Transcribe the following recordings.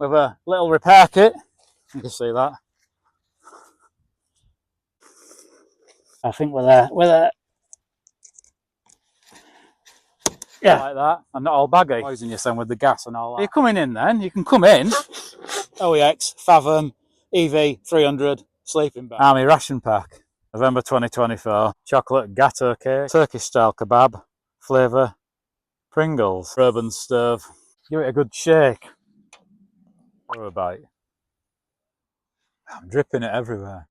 with a little repair kit. You can see that. I think we're there. Yeah, like that, and not all baggy. Poison you then with the gas and all that. You're coming in then, you can come in. OEX, Fathom, EV 300, sleeping bag. Army ration pack, November 2024. Chocolate gateau cake, Turkish style kebab, flavour, Pringles, urban stove. Give it a good shake. Or a bite. I'm dripping it everywhere.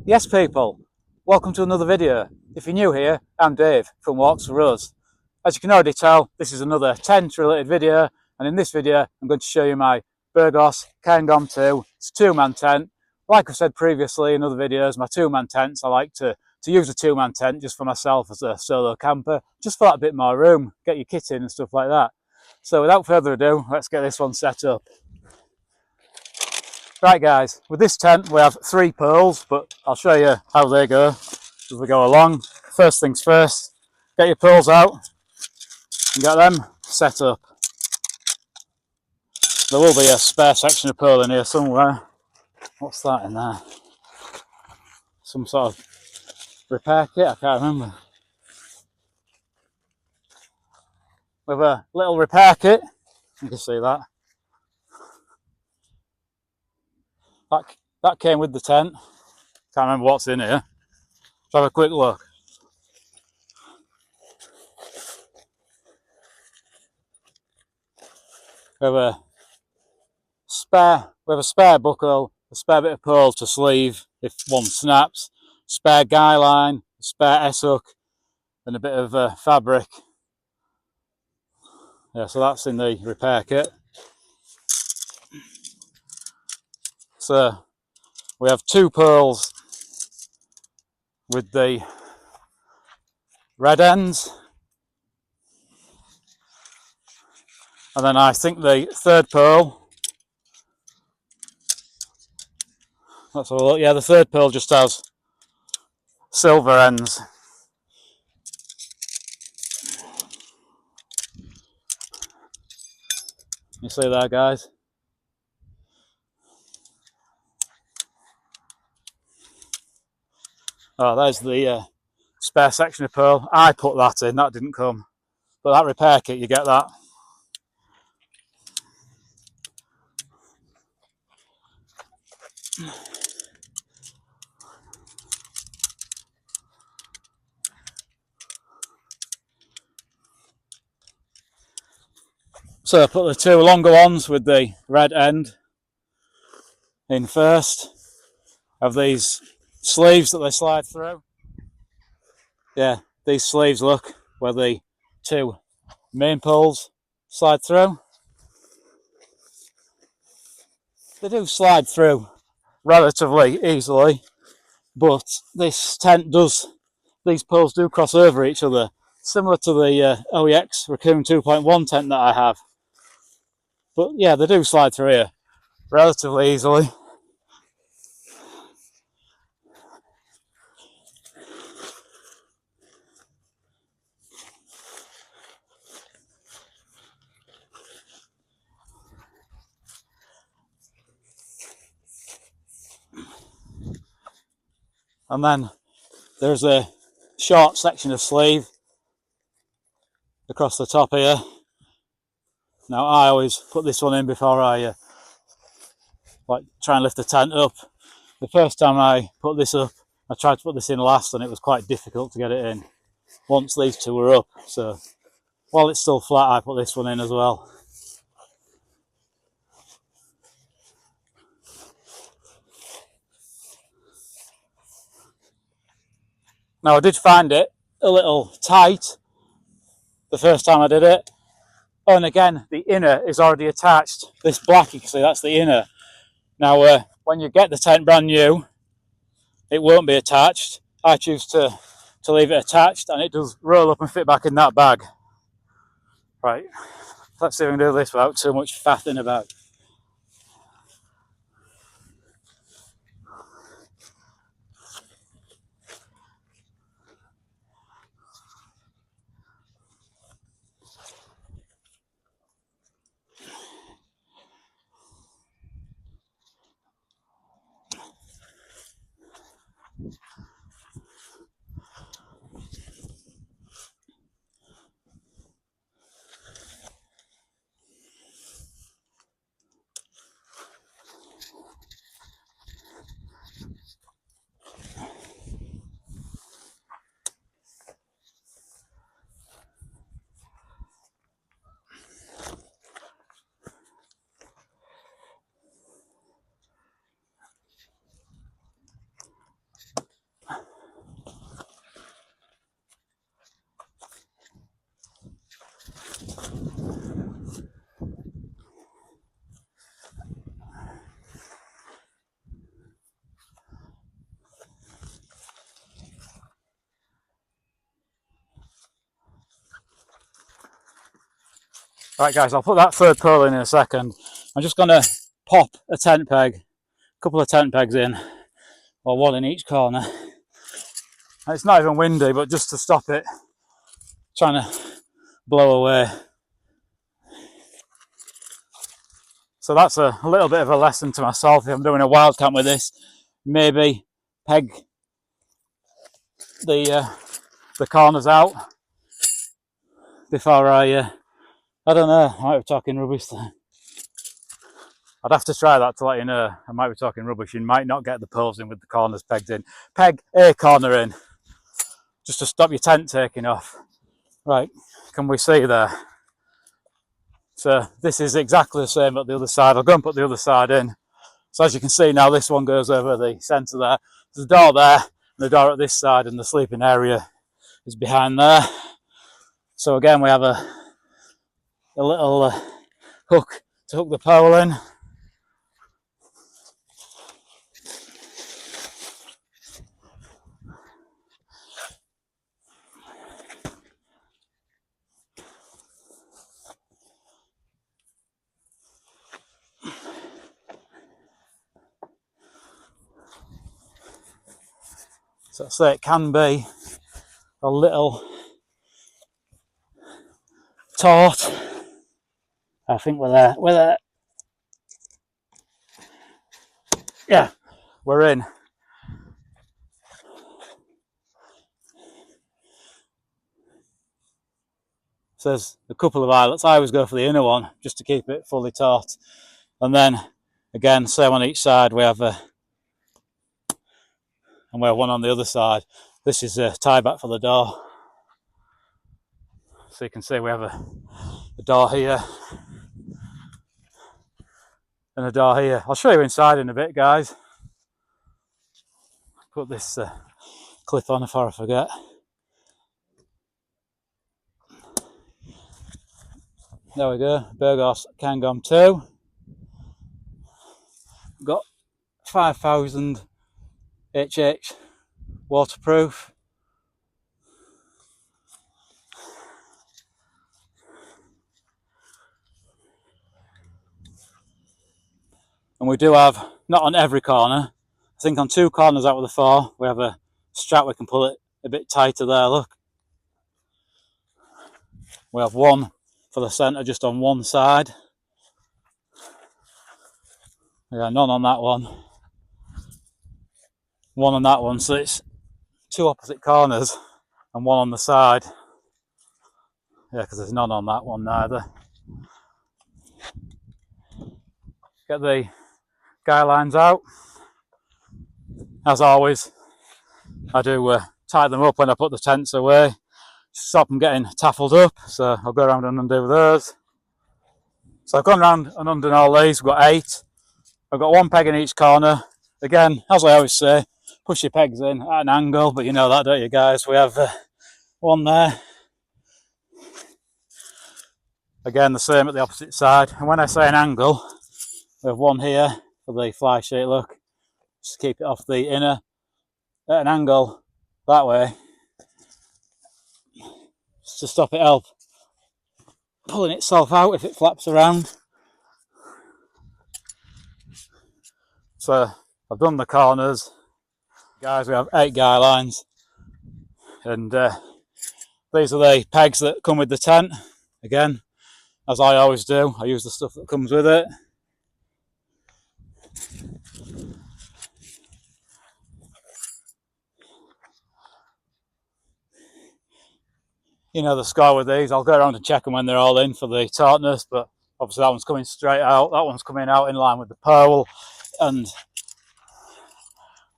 Yes people, welcome to another video. If you're new here, I'm Dave from Walks for Us. As you can already tell, this is another tent related video, and in this video I'm going to show you my Berghaus Cairngorm 2. It's a two-man tent. Like I've said previously in other videos, my two-man tents, I like to use a two-man tent just for myself as a solo camper, just for that bit more room, get your kit in and stuff like that. So without further ado, let's get this one set up. Right guys, with this tent we have 3 poles, but I'll show you how they go as we go along. First things first, get your poles out and get them set up. There will be a spare section of pole in here somewhere. What's that in there? Some sort of repair kit, I can't remember. With a little repair kit, you can see that. That came with the tent. Can't remember what's in here. Let's have a quick look. We have a spare buckle, a spare bit of pole to sleeve if one snaps, spare guy line, a spare S-hook, and a bit of fabric. Yeah, so that's in the repair kit. So we have 2 poles with the red ends, and then I think the 3rd pole, let's have a look. Yeah, the 3rd pole just has silver ends. You see there guys? Oh, there's the spare section of pole. I put that in, that didn't come. But that repair kit, you get that. So I put the 2 longer ones with the red end in first. Have these sleeves that they slide through. Yeah, these sleeves, look, where the 2 main poles slide through. They do slide through relatively easily, but this tent does these poles do cross over each other, similar to the OEX Raccoon 2.1 tent that I have. But yeah, they do slide through here relatively easily. And then there's a short section of sleeve across the top here. Now I always put this one in before I like try and lift the tent up. The first time I put this up, I tried to put this in last and it was quite difficult to get it in once these two were up. So while it's still flat, I put this one in as well. Now I did find it a little tight the first time I did it. Oh, and again, the inner is already attached. This black, you can see, that's the inner. Now, when you get the tent brand new, it won't be attached. I choose to leave it attached, and it does roll up and fit back in that bag. Right, let's see if we can do this without too much faffing about. Right guys, I'll put that third pole in a second. I'm just going to pop a tent peg, a couple of tent pegs in, or one in each corner. And it's not even windy, but just to stop it trying to blow away. So that's a little bit of a lesson to myself if I'm doing a wild camp with this. Maybe peg the corners out before I don't know, I might be talking rubbish there. I'd have to try that to let you know. I might be talking rubbish. You might not get the poles in with the corners pegged in. Peg a corner in, just to stop your tent taking off. Right, can we see there? So this is exactly the same at the other side. I'll go and put the other side in. So as you can see now, this one goes over the centre there. There's a door there, and a door at this side, and the sleeping area is behind there. So again, we have a little hook to hook the pole in. So I say it can be a little taut. I think we're there. We're there. Yeah, we're in. So there's a couple of eyelets. I always go for the inner one just to keep it fully taut. And then again, same on each side. We have and we have one on the other side. This is a tie back for the door. So you can see we have a door here and a door here. I'll show you inside in a bit, guys. Put this clip on before I forget. There we go, Berghaus Cairngorm 2. Got 5,000 HH waterproof. And we do have, not on every corner, I think on 2 corners out of the 4, we have a strap we can pull it a bit tighter there, look. We have one for the centre just on one side. Yeah, none on that one. One on that one, so it's 2 opposite corners and one on the side. Yeah, because there's none on that one neither. Get the guy lines out. As always, I do tie them up when I put the tents away, stop them getting taffled up, so I'll go around and undo those. So I've gone around and undone all these. We've got 8. I've got 1 peg in each corner. Again, as I always say, push your pegs in at an angle, but you know that, don't you guys? We have 1 there. Again, the same at the opposite side. And when I say an angle, we have 1 here for the fly sheet, look. Just keep it off the inner at an angle that way, just to stop it help pulling itself out if it flaps around. So I've done the corners. Guys, we have 8 guy lines, and these are the pegs that come with the tent. Again, as I always do, I use the stuff that comes with it. You know the score with these. I'll go around and check them when they're all in for the tautness, but obviously that one's coming straight out, that one's coming out in line with the pole, and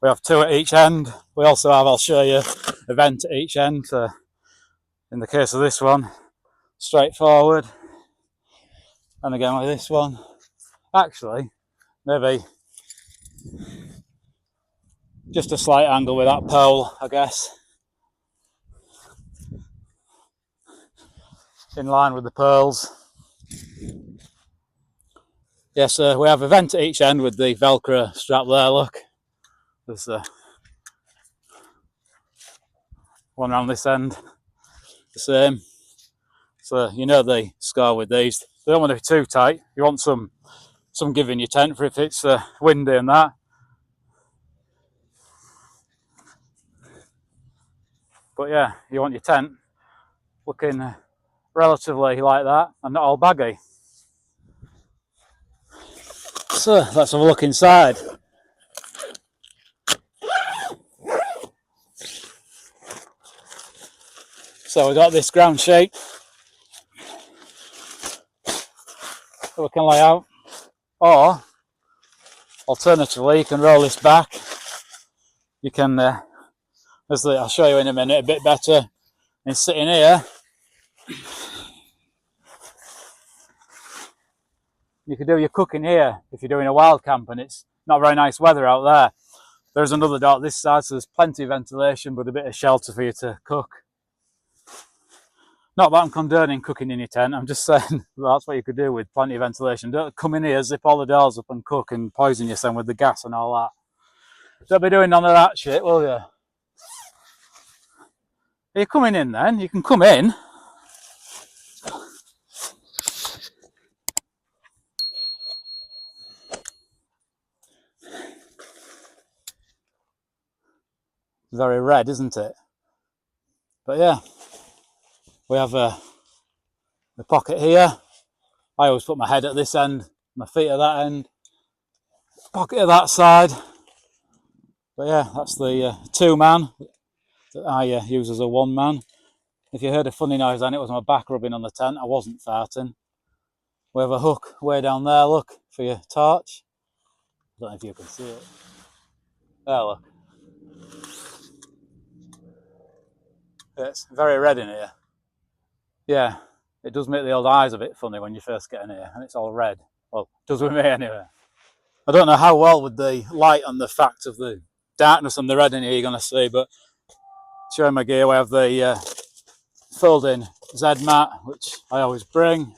we have 2 at each end. We also have, I'll show you, a vent at each end. So in the case of this one, straight forward, and again with this one, actually maybe just a slight angle with that pole, I guess, in line with the pearls. Yes, we have a vent at each end with the Velcro strap there, look. There's one around this end, the same. So you know the score with these. They don't want to be too tight. You want some give in your tent for if it's windy and that. But yeah, you want your tent looking relatively like that and not all baggy. So let's have a look inside. So we've got this ground sheet that we can lay out, or alternatively you can roll this back. You can, I'll show you in a minute a bit better, and sitting here you can do your cooking here if you're doing a wild camp and it's not very nice weather out there. There's another door this side, so there's plenty of ventilation but a bit of shelter for you to cook. Not that I'm condoning cooking in your tent, I'm just saying that's what you could do with plenty of ventilation. Don't come in here, zip all the doors up and cook and poison yourself with the gas and all that. Don't be doing none of that shit, will you? Are you coming in then? You can come in. Very red, isn't it? But yeah, we have the pocket here. I always put my head at this end, my feet at that end, pocket at that side. But yeah, that's the 2-man that I use as a 1-man. If you heard a funny noise then, it was my back rubbing on the tent. I wasn't farting. We have a hook way down there, look, for your torch. I don't know if you can see it. There, look. It's very red in here. Yeah, it does make the old eyes a bit funny when you first get in here, and it's all red. Well, it does with me anyway. I don't know how well with the light and the fact of the darkness and the red in here you're going to see, but showing my gear, we have the folding Z mat, which I always bring.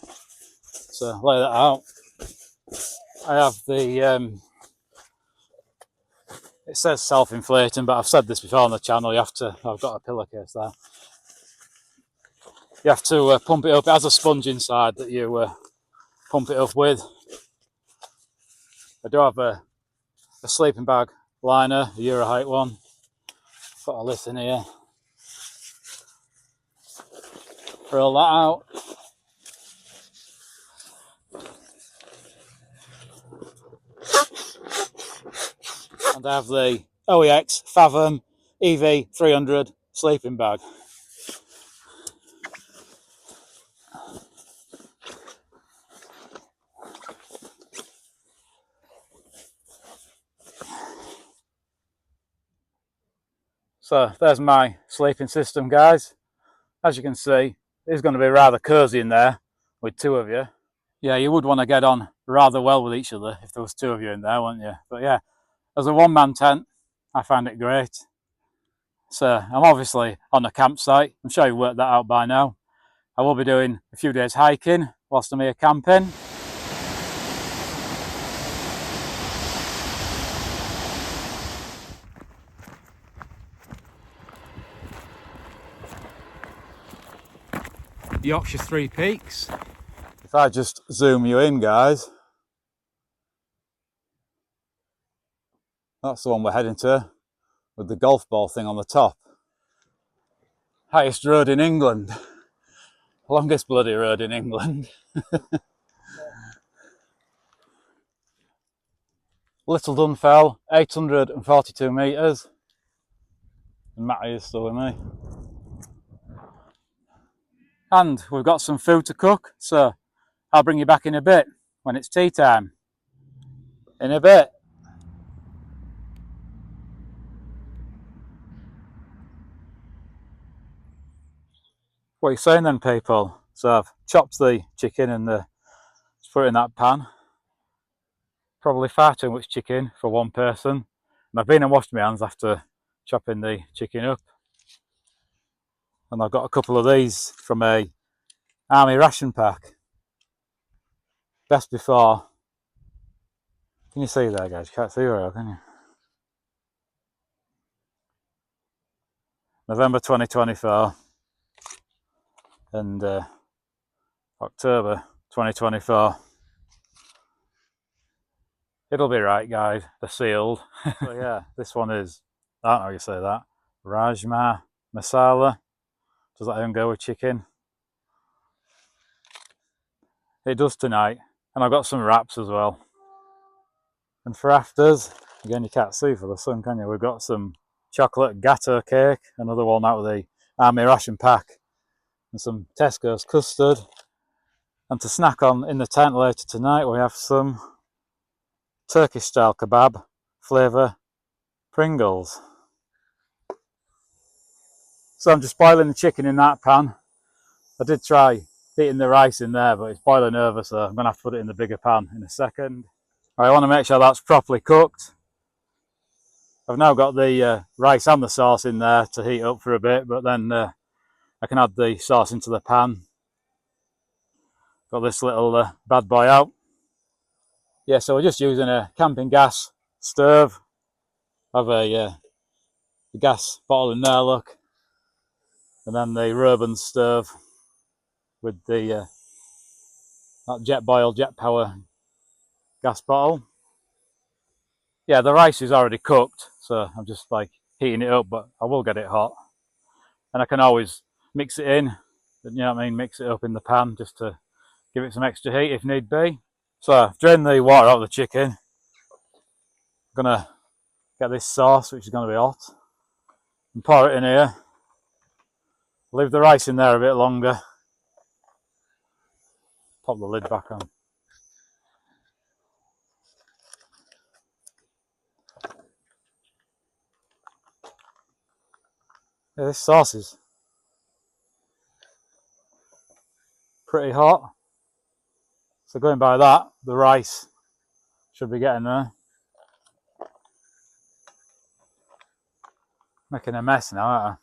So lay that out. I have the, it says self-inflating, but I've said this before on the channel, I've got a pillowcase there. You have to pump it up. It has a sponge inside that you pump it up with. I do have a sleeping bag liner, a Euro height one. Put all this in here. Roll that out. And I have the OEX Fathom EV300 sleeping bag. So there's my sleeping system, guys. As you can see, it's going to be rather cosy in there with two of you. Yeah, you would want to get on rather well with each other if there was two of you in there, wouldn't you? But yeah, as a one-man tent, I find it great. So I'm obviously on a campsite. I'm sure you've worked that out by now. I will be doing a few days hiking whilst I'm here camping. Yorkshire Three Peaks. If I just zoom you in, guys, that's the one we're heading to, with the golf ball thing on the top. Highest road in England. Longest bloody road in England. Little Dunfell, 842 metres. And Matty is still with me. And we've got some food to cook, so I'll bring you back in a bit when it's tea time. In a bit. What are you saying then, people? So I've chopped the chicken and just put it in that pan. Probably far too much chicken for one person. And I've been and washed my hands after chopping the chicken up. And I've got a couple of these from a army ration pack. Best before. Can you see there, guys? You can't see very well, can you? November 2024 and October 2024. It'll be right, guys. They're sealed. But yeah, this one is, I don't know how you say that, Rajma Masala. Does that even go with chicken? It does tonight. And I've got some wraps as well. And for afters, again, you can't see for the sun, can you? We've got some chocolate gateau cake, another one out of the army ration pack, and some Tesco's custard. And to snack on in the tent later tonight, we have some Turkish style kebab flavour Pringles. So I'm just boiling the chicken in that pan. I did try heating the rice in there, but it's boiling over, so I'm going to have to put it in the bigger pan in a second. I want to make sure that's properly cooked. I've now got the rice and the sauce in there to heat up for a bit, but then I can add the sauce into the pan. Got this little bad boy out. Yeah, so we're just using a camping gas stove. I have a gas bottle in there, look. And then the Reuben stove with the that jet power gas bottle. Yeah, the rice is already cooked, so I'm just like heating it up, but I will get it hot. And I can always mix it in, you know what I mean, mix it up in the pan just to give it some extra heat if need be. So I've drained the water out of the chicken. I'm gonna get this sauce, which is gonna be hot, and pour it in here. Leave the rice in there a bit longer. Pop the lid back on. Yeah, this sauce is pretty hot. So going by that, the rice should be getting there. Making a mess now, aren't I?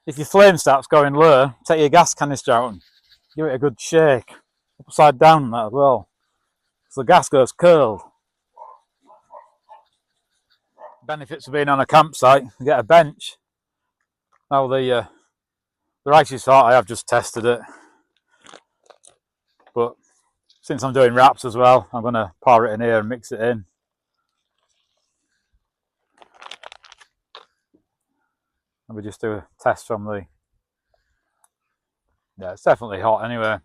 If your flame starts going low, take your gas canister out and give it a good shake. Upside down that as well. So the gas goes cold. Benefits of being on a campsite, you get a bench. Now the rice is hot, I have just tested it. But Since I'm doing wraps as well, I'm going to pour it in here and mix it in. And we just do a test from the... Yeah, it's definitely hot anyway.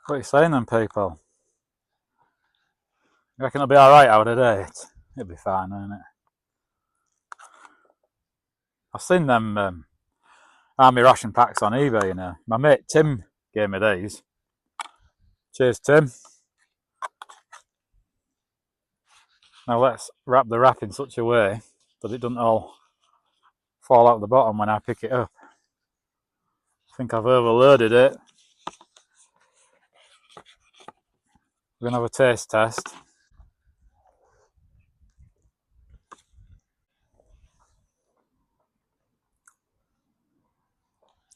What are you saying then, people? You reckon it'll be alright out of date? It'll be fine, won't it? I've seen them army ration packs on eBay, you know. My mate Tim gave me these. Cheers, Tim. Now let's wrap the wrap in such a way that it doesn't all fall out the bottom when I pick it up. I think I've overloaded it. We're going to have a taste test.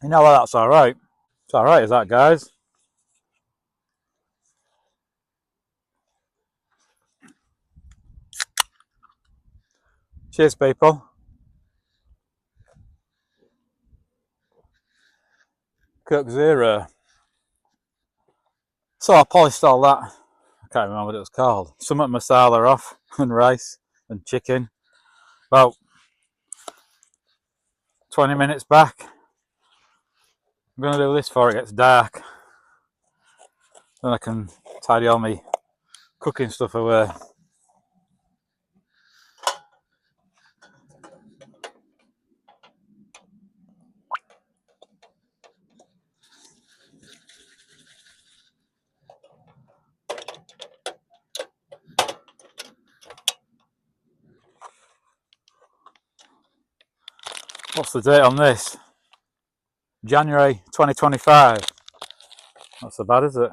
You know what, that's alright. It's alright, is that, guys? Cheers, people. Coke Zero. So I polished all that. I can't remember what it was called. Some masala off and rice and chicken. About 20 minutes back. I'm going to do this before it gets dark. Then I can tidy all my cooking stuff away. What's the date on this? January 2025. Not so bad, is it?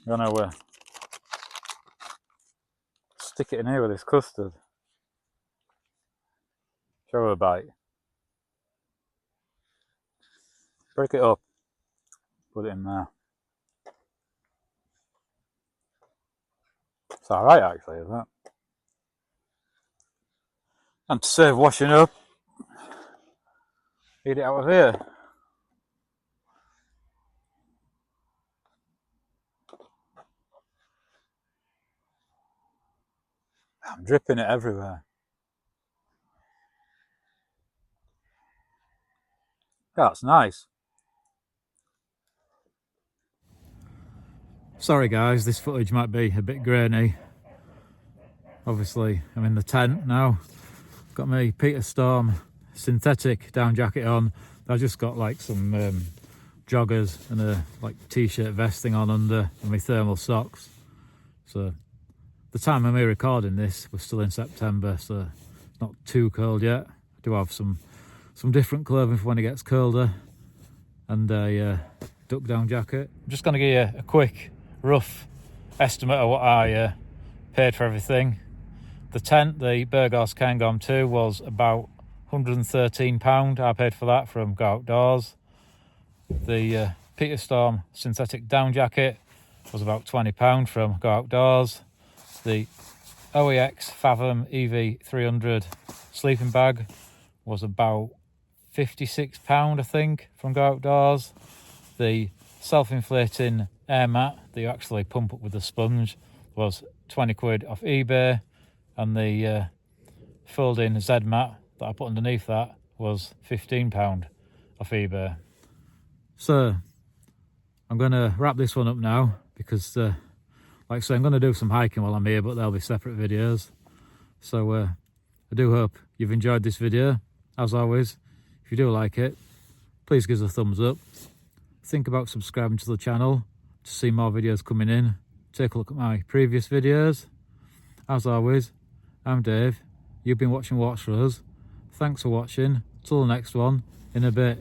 I'm going to stick it in here with this custard. Show her a bite. Break it up. Put it in there. It's alright actually, isn't it? And to save washing up, eat it out of here. I'm dripping it everywhere. Yeah, that's nice. Sorry guys, this footage might be a bit grainy. Obviously, I'm in the tent now. Got my Peter Storm synthetic down jacket on. I've just got like some joggers and a like t-shirt vest thing on under, and my thermal socks. So the time I'm here recording this, we're still in September, so it's not too cold yet. I do have some different clothing for when it gets colder, and a duck down jacket. I'm just going to give you a quick rough estimate of what I paid for everything. The tent, the Berghaus Cairngorm 2, was about £113. I paid for that from Go Outdoors. The Peter Storm synthetic down jacket was about £20 from Go Outdoors. The OEX Fathom EV300 sleeping bag was about £56, I think, from Go Outdoors. The self-inflating air mat that you actually pump up with a sponge was 20 quid off eBay, and the folding Z mat that I put underneath that was £15 off eBay. So I'm going to wrap this one up now because like I say, I'm going to do some hiking while I'm here, but they'll be separate videos. So I do hope you've enjoyed this video. As always, if you do like it, please give us a thumbs up. Think about subscribing to the channel to see more videos coming in. Take a look at my previous videos. As always, I'm Dave. You've been watching Watch for Us. Thanks for watching. Till the next one, in a bit.